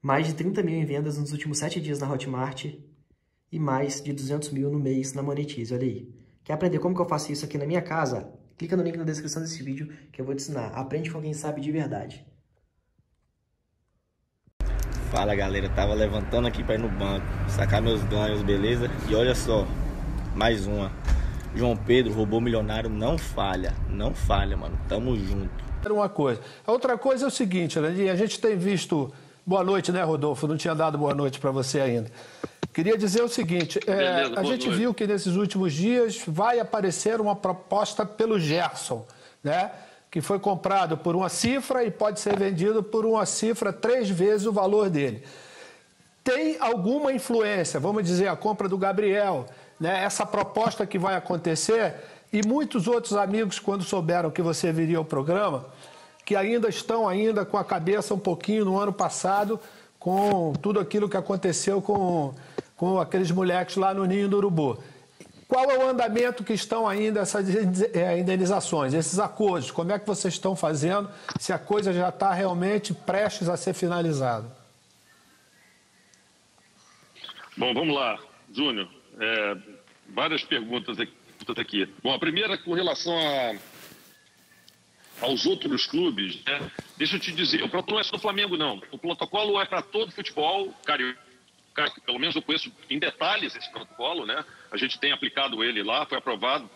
mais de 30 mil em vendas nos últimos 7 dias na Hotmart e mais de 200 mil no mês na Monetize, olha aí. Quer aprender como que eu faço isso aqui na minha casa? Clica no link na descrição desse vídeo que eu vou te ensinar. Aprende com quem sabe de verdade. Fala galera, tava levantando aqui pra ir no banco, sacar meus ganhos, beleza? E olha só, mais uma. João Pedro, robô milionário, não falha, mano, tamo junto. Era uma coisa. A outra coisa é o seguinte, né? A gente tem visto... Boa noite, né, Rodolfo? Não tinha dado boa noite para você ainda. Queria dizer o seguinte, Beleza, a gente viu que nesses últimos dias vai aparecer uma proposta pelo Gerson, né? Que foi comprado por uma cifra e pode ser vendido por uma cifra 3 vezes o valor dele. Tem alguma influência, vamos dizer, a compra do Gabriel, né? Essa proposta que vai acontecer, e muitos outros amigos, quando souberam que você viria ao programa, que ainda estão com a cabeça um pouquinho no ano passado, com tudo aquilo que aconteceu com aqueles moleques lá no Ninho do Urubu. Qual é o andamento que estão ainda essas indenizações, esses acordos? Como é que vocês estão fazendo, se a coisa já está realmente prestes a ser finalizada? Bom, vamos lá, Júnior. Várias perguntas aqui. Bom, a primeira com relação aos outros clubes, né? Deixa eu te dizer, o protocolo não é só do Flamengo, não. O protocolo é para todo futebol carioca. Pelo menos eu conheço em detalhes esse protocolo, né? A gente tem aplicado ele lá, foi aprovado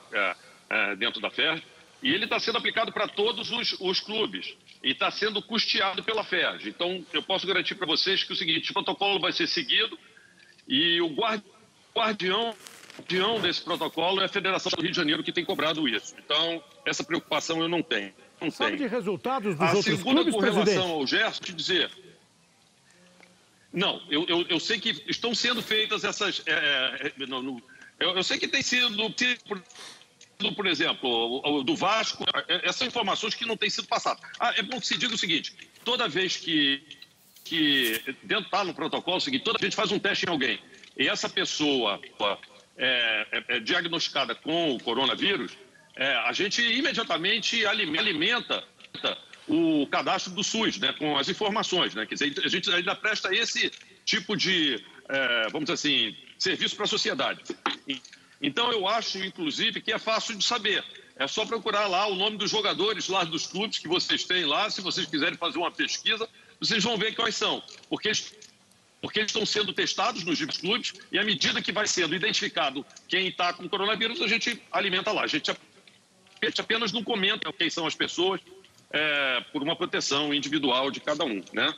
dentro da FERJ, e ele está sendo aplicado para todos os clubes e está sendo custeado pela FERJ. Então, eu posso garantir para vocês que o seguinte, o protocolo vai ser seguido e o guardião desse protocolo é a Federação do Rio de Janeiro, que tem cobrado isso. Então, essa preocupação eu não tenho. Sabe de resultados dos outros clubes, presidente? A segunda, com relação ao Gerson, te dizer... Não, eu sei que estão sendo feitas essas... eu sei que tem sido, por exemplo, do Vasco, essas informações que não têm sido passadas. É bom que se diga o seguinte, toda vez que dentro está no protocolo, é o seguinte, toda vez que a gente faz um teste em alguém, e essa pessoa é diagnosticada com o coronavírus, a gente imediatamente alimenta o cadastro do SUS, né, com as informações, né? Quer dizer, a gente ainda presta esse tipo de, vamos dizer assim, serviço para a sociedade. Então, eu acho, inclusive, que é fácil de saber. É só procurar lá o nome dos jogadores lá dos clubes que vocês têm lá. Se vocês quiserem fazer uma pesquisa, vocês vão ver quais são. Porque eles estão sendo testados nos clubes e à medida que vai sendo identificado quem está com coronavírus, a gente alimenta lá. A gente apenas não comenta quem são as pessoas por uma proteção individual de cada um, né?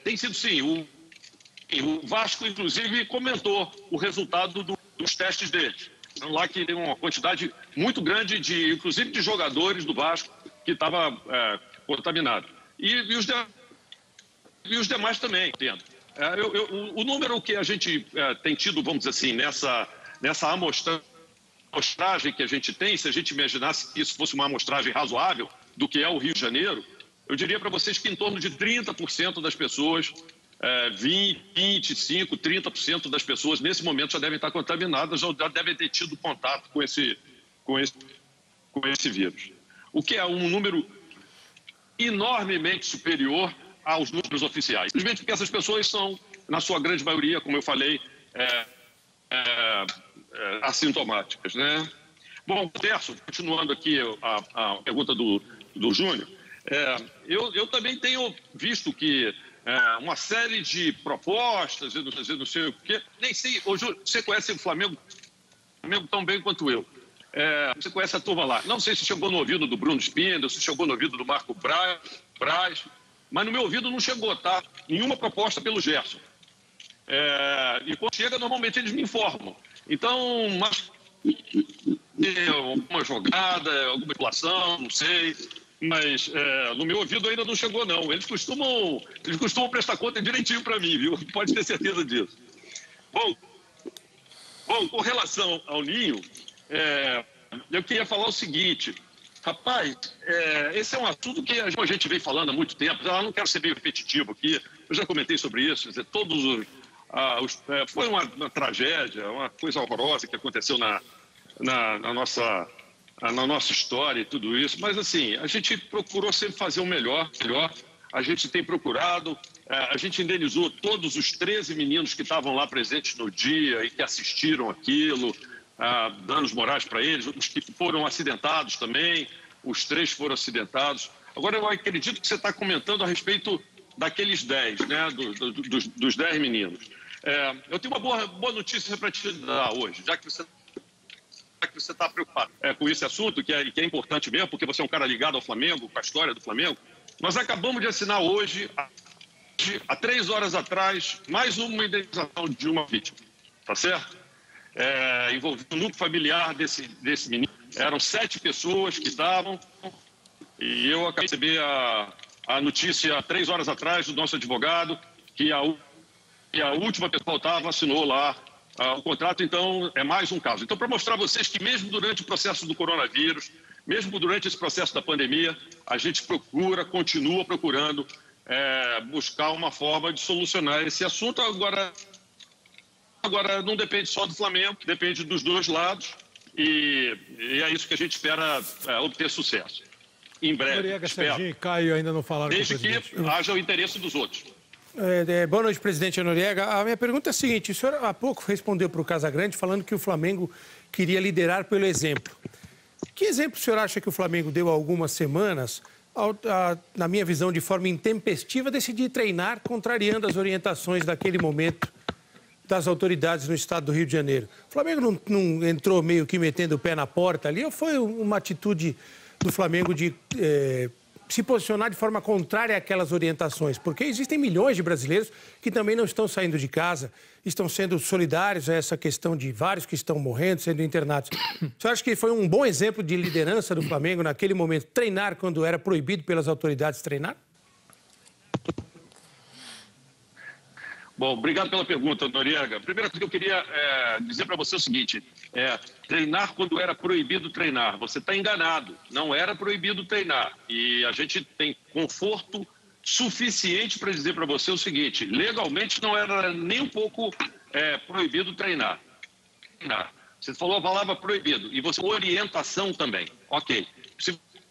Tem sido, sim. O Vasco, inclusive, comentou o resultado dos testes deles. Então, lá que tem uma quantidade muito grande, inclusive de jogadores do Vasco, que estava contaminado. E os demais também, entendo. O número que a gente tem tido, vamos dizer assim, nessa amostragem que a gente tem, se a gente imaginasse que isso fosse uma amostragem razoável do que é o Rio de Janeiro, eu diria para vocês que em torno de 30% das pessoas, 25%, 30% das pessoas nesse momento já devem estar contaminadas, já devem ter tido contato com esse vírus. O que é um número enormemente superior aos números oficiais. Simplesmente porque essas pessoas são, na sua grande maioria, como eu falei, assintomáticas, né? Bom, Terço, continuando aqui a pergunta do Júnior, eu também tenho visto que uma série de propostas, eu não sei o quê, nem sei, Júnior, você conhece o Flamengo tão bem quanto eu. Você conhece a turma lá. Não sei se chegou no ouvido do Bruno Spindel, se chegou no ouvido do Marco Braz, mas no meu ouvido não chegou, tá? Nenhuma proposta pelo Gerson. E quando chega, normalmente eles me informam. Então, alguma jogada, alguma manipulação, não sei, mas no meu ouvido ainda não chegou, não. Eles costumam prestar conta direitinho para mim, viu? Pode ter certeza disso. Bom, com relação ao Ninho, eu queria falar o seguinte. Rapaz, esse é um assunto que a gente vem falando há muito tempo. Eu não quero ser bem repetitivo aqui, eu já comentei sobre isso. Quer dizer, foi uma tragédia, uma coisa horrorosa que aconteceu na nossa história e tudo isso. Mas, assim, a gente procurou sempre fazer o melhor. A gente tem procurado A gente indenizou todos os 13 meninos que estavam lá presentes no dia e que assistiram aquilo, danos morais para eles, os que foram acidentados também, os 3 foram acidentados. Agora, eu acredito que você está comentando a respeito daqueles 10, né, dos 10 meninos. Eu tenho uma boa notícia para te dar hoje, já que você está preocupado com esse assunto, que é importante mesmo, porque você é um cara ligado ao Flamengo, com a história do Flamengo. Nós acabamos de assinar hoje, há 3 horas atrás, mais uma indenização de uma vítima, tá certo? Envolvendo o núcleo familiar desse menino. Eram 7 pessoas que estavam, e eu acabei de receber a notícia há 3 horas atrás do nosso advogado, que a última pessoa que faltava assinou lá o contrato. Então é mais um caso. Então, para mostrar a vocês que mesmo durante o processo do coronavírus, mesmo durante esse processo da pandemia, a gente continua procurando buscar uma forma de solucionar esse assunto. Agora não depende só do Flamengo, depende dos 2 lados, e é isso que a gente espera obter sucesso. Em breve, Noriega, espero. Serginho e Caio ainda não falaram Desde com o presidente. que haja o interesse dos outros. Boa noite, presidente Noriega. A minha pergunta é a seguinte: o senhor há pouco respondeu para o Casagrande falando que o Flamengo queria liderar pelo exemplo. Que exemplo o senhor acha que o Flamengo deu há algumas semanas, na minha visão, de forma intempestiva, decidir treinar contrariando as orientações daquele momento das autoridades no estado do Rio de Janeiro? O Flamengo não entrou meio que metendo o pé na porta ali, ou foi uma atitude do Flamengo de se posicionar de forma contrária àquelas orientações? Porque existem milhões de brasileiros que também não estão saindo de casa, estão sendo solidários a essa questão de vários que estão morrendo, sendo internados. Você acha que foi um bom exemplo de liderança do Flamengo naquele momento, treinar quando era proibido pelas autoridades treinar? Bom, obrigado pela pergunta, Noriega. A primeira coisa que eu queria dizer para você é o seguinte: treinar quando era proibido treinar. Você está enganado, não era proibido treinar. E a gente tem conforto suficiente para dizer para você o seguinte: legalmente não era nem um pouco proibido treinar. Você falou a palavra proibido, e você orientação também. Ok.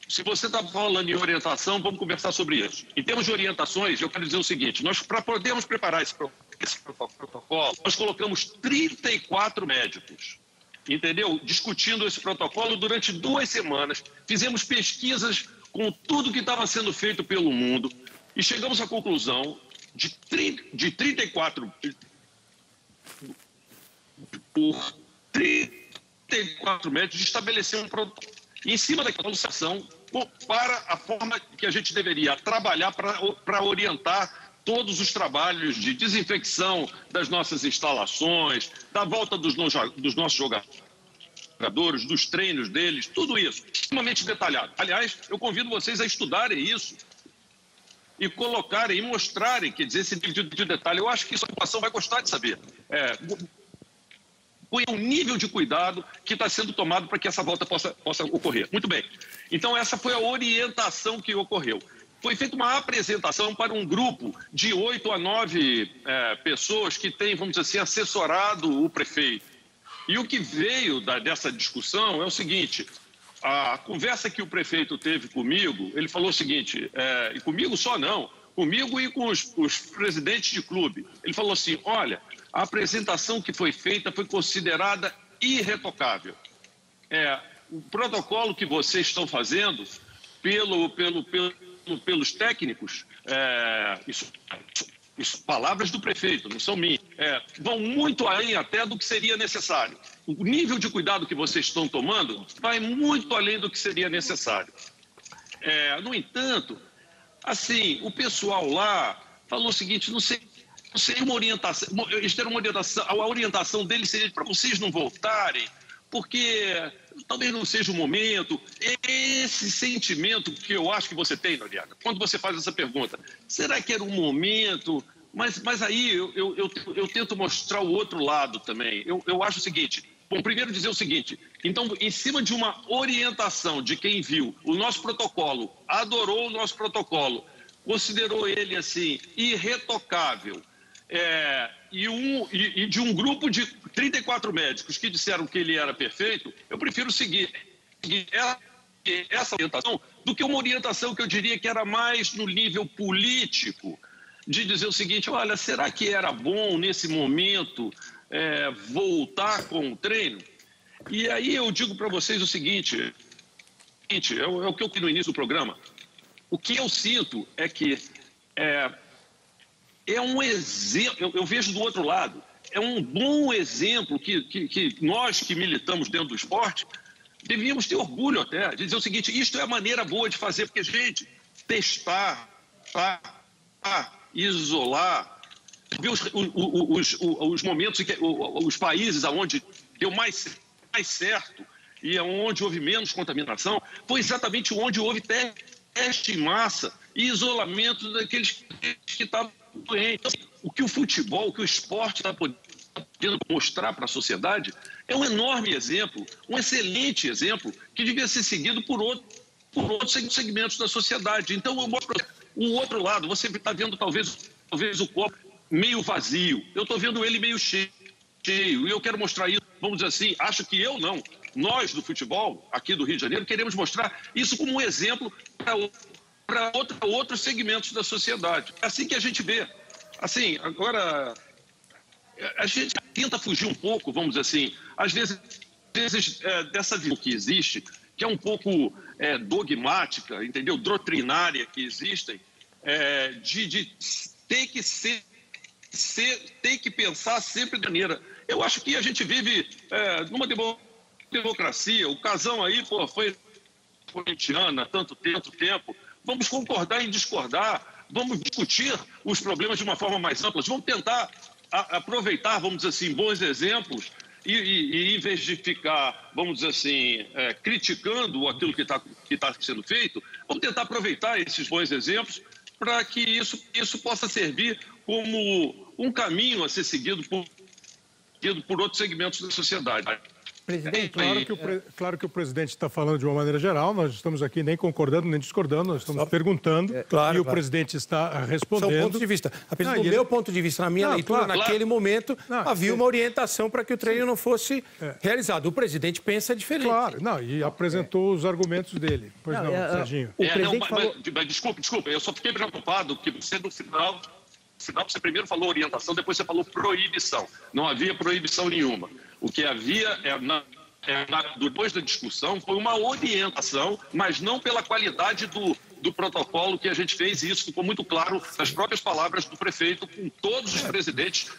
Se você está falando em orientação, vamos conversar sobre isso. Em termos de orientações, eu quero dizer o seguinte: nós, para podermos preparar esse protocolo, nós colocamos 34 médicos, entendeu? Discutindo esse protocolo durante 2 semanas. Fizemos pesquisas com tudo que estava sendo feito pelo mundo e chegamos à conclusão de 34 médicos de estabelecer um protocolo em cima daquela solução para a forma que a gente deveria trabalhar para orientar todos os trabalhos de desinfecção das nossas instalações, da volta dos nossos jogadores, dos treinos deles, tudo isso, extremamente detalhado. Aliás, eu convido vocês a estudarem isso e colocarem e mostrarem, quer dizer, esse nível de detalhe. Eu acho que a população vai gostar de saber. O nível de cuidado que está sendo tomado para que essa volta possa ocorrer. Muito bem. Então, essa foi a orientação que ocorreu. Foi feita uma apresentação para um grupo de 8 a 9 pessoas que têm, vamos dizer assim, assessorado o prefeito. E o que veio dessa discussão é o seguinte: a conversa que o prefeito teve comigo, ele falou o seguinte, e comigo só não, comigo e com os presidentes de clube. Ele falou assim: olha, a apresentação que foi feita foi considerada irretocável. O protocolo que vocês estão fazendo pelos técnicos, isso palavras do prefeito, não são minhas, vão muito além até do que seria necessário. O nível de cuidado que vocês estão tomando vai muito além do que seria necessário. No entanto, assim, o pessoal lá falou o seguinte: não sei uma orientação, eles deram uma orientação, a orientação deles seria para vocês não voltarem, porque talvez não seja o momento. Esse sentimento que eu acho que você tem, Noriega, quando você faz essa pergunta, será que era um momento? Mas aí eu tento mostrar o outro lado também. Eu acho o seguinte: bom, primeiro dizer o seguinte: então, em cima de uma orientação de quem viu o nosso protocolo, adorou o nosso protocolo, considerou ele assim irretocável, e de um grupo de 34 médicos que disseram que ele era perfeito, eu prefiro seguir essa orientação do que uma orientação que eu diria que era mais no nível político, de dizer o seguinte, olha, será que era bom nesse momento voltar com o treino? E aí eu digo para vocês o seguinte, é o que eu vi no início do programa, o que eu sinto é que é um exemplo, eu vejo do outro lado, é um bom exemplo que nós que militamos dentro do esporte devíamos ter orgulho até, de dizer o seguinte, isto é a maneira boa de fazer, porque, gente, testar, isolar, ver os momentos, os países onde deu mais certo e onde houve menos contaminação, foi exatamente onde houve teste em massa e isolamento daqueles que estavam doentes. O que o futebol, o que o esporte está podendo mostrar para a sociedade é um enorme exemplo, um excelente exemplo, que devia ser seguido por outros segmentos da sociedade. Então, eu mostro o outro lado. Você está vendo talvez o copo meio vazio. Eu estou vendo ele meio cheio. E eu quero mostrar isso, vamos dizer assim, acho que eu não. Nós do futebol, aqui do Rio de Janeiro, queremos mostrar isso como um exemplo para outros segmentos da sociedade. É assim que a gente vê. Assim, agora, a gente tenta fugir um pouco, vamos dizer assim, às vezes dessa visão que existe, que é um pouco dogmática, entendeu? Doutrinária que existem, de ter que tem que pensar sempre de maneira. Eu acho que a gente vive numa democracia. O Casão aí, foi corintiano há tanto tempo. Vamos concordar em discordar, vamos discutir os problemas de uma forma mais ampla, vamos tentar aproveitar, vamos dizer assim, bons exemplos e em vez de ficar, vamos dizer assim, criticando aquilo que está sendo feito, vamos tentar aproveitar esses bons exemplos para que isso possa servir como um caminho a ser seguido por outros segmentos da sociedade. Presidente, claro que o presidente está falando de uma maneira geral, nós estamos aqui nem concordando nem discordando, nós estamos perguntando e o presidente está respondendo. São pontos de vista. Apenas do meu ponto de vista, na minha leitura, naquele momento, havia uma orientação para que o treino não fosse realizado. O presidente pensa diferente. Claro, e apresentou os argumentos dele. Pois não, Serginho. O presidente falou... Desculpa, eu só fiquei preocupado que você no final você primeiro falou orientação, depois você falou proibição. Não havia proibição nenhuma. O que havia depois da discussão foi uma orientação, mas não pela qualidade do protocolo que a gente fez, e isso ficou muito claro nas próprias palavras do prefeito com todos os presidentes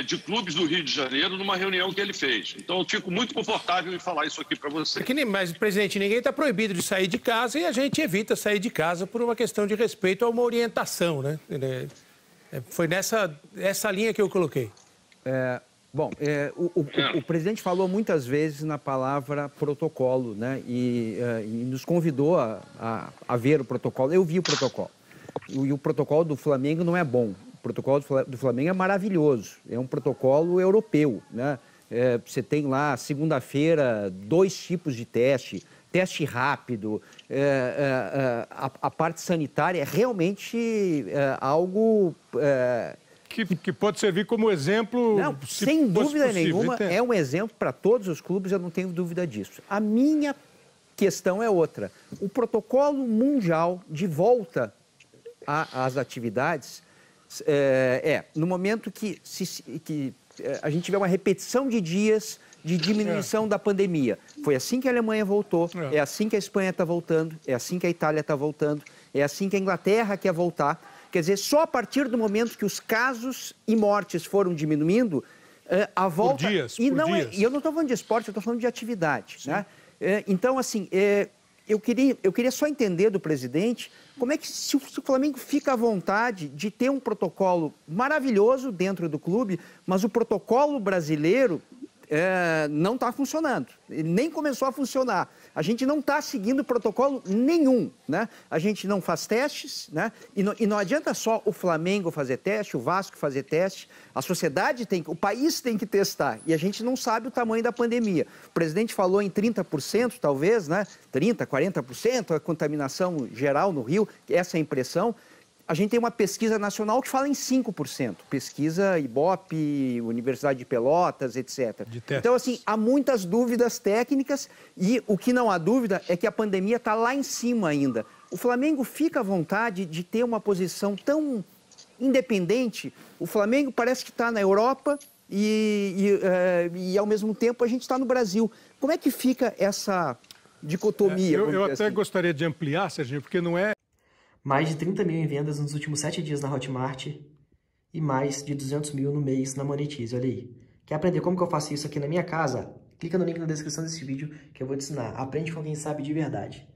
de clubes do Rio de Janeiro numa reunião que ele fez. Então eu fico muito confortável em falar isso aqui para você. Mas, presidente, ninguém está proibido de sair de casa e a gente evita sair de casa por uma questão de respeito a uma orientação, né? Foi essa linha que eu coloquei. O presidente falou muitas vezes na palavra protocolo, né? E nos convidou a ver o protocolo. Eu vi o protocolo. E o protocolo do Flamengo não é bom. O protocolo do Flamengo é maravilhoso. É um protocolo europeu, né? Você tem lá, segunda-feira, 2 tipos de teste rápido, a parte sanitária é realmente algo... Que pode servir como exemplo... Não, sem dúvida nenhuma, é um exemplo para todos os clubes, eu não tenho dúvida disso. A minha questão é outra. O protocolo mundial de volta às atividades no momento que a gente tiver uma repetição de dias de diminuição da pandemia. Foi assim que a Alemanha voltou, é assim que a Espanha está voltando, é assim que a Itália está voltando, é assim que a Inglaterra quer voltar. Quer dizer, só a partir do momento que os casos e mortes foram diminuindo, a volta... Por dias. E eu não estou falando de esporte, eu estou falando de atividade, né? Então, assim, eu queria só entender do presidente como é que se o Flamengo fica à vontade de ter um protocolo maravilhoso dentro do clube, mas o protocolo brasileiro não está funcionando, ele nem começou a funcionar. A gente não está seguindo protocolo nenhum, né? A gente não faz testes, né? E não adianta só o Flamengo fazer teste, o Vasco fazer teste, a sociedade o país tem que testar, e a gente não sabe o tamanho da pandemia. O presidente falou em 30%, talvez, né? 30%, 40% a contaminação geral no Rio, essa é a impressão. A gente tem uma pesquisa nacional que fala em 5%. Pesquisa Ibope, Universidade de Pelotas, etc. Então, assim, há muitas dúvidas técnicas e o que não há dúvida é que a pandemia está lá em cima ainda. O Flamengo fica à vontade de ter uma posição tão independente, o Flamengo parece que está na Europa e ao mesmo tempo, a gente está no Brasil. Como é que fica essa dicotomia? Eu até gostaria de ampliar, Serginho, porque não é... Mais de 30 mil em vendas nos últimos 7 dias na Hotmart e mais de 200 mil no mês na Monetize, olha aí. Quer aprender como que eu faço isso aqui na minha casa? Clica no link na descrição desse vídeo que eu vou te ensinar. Aprende com quem sabe de verdade.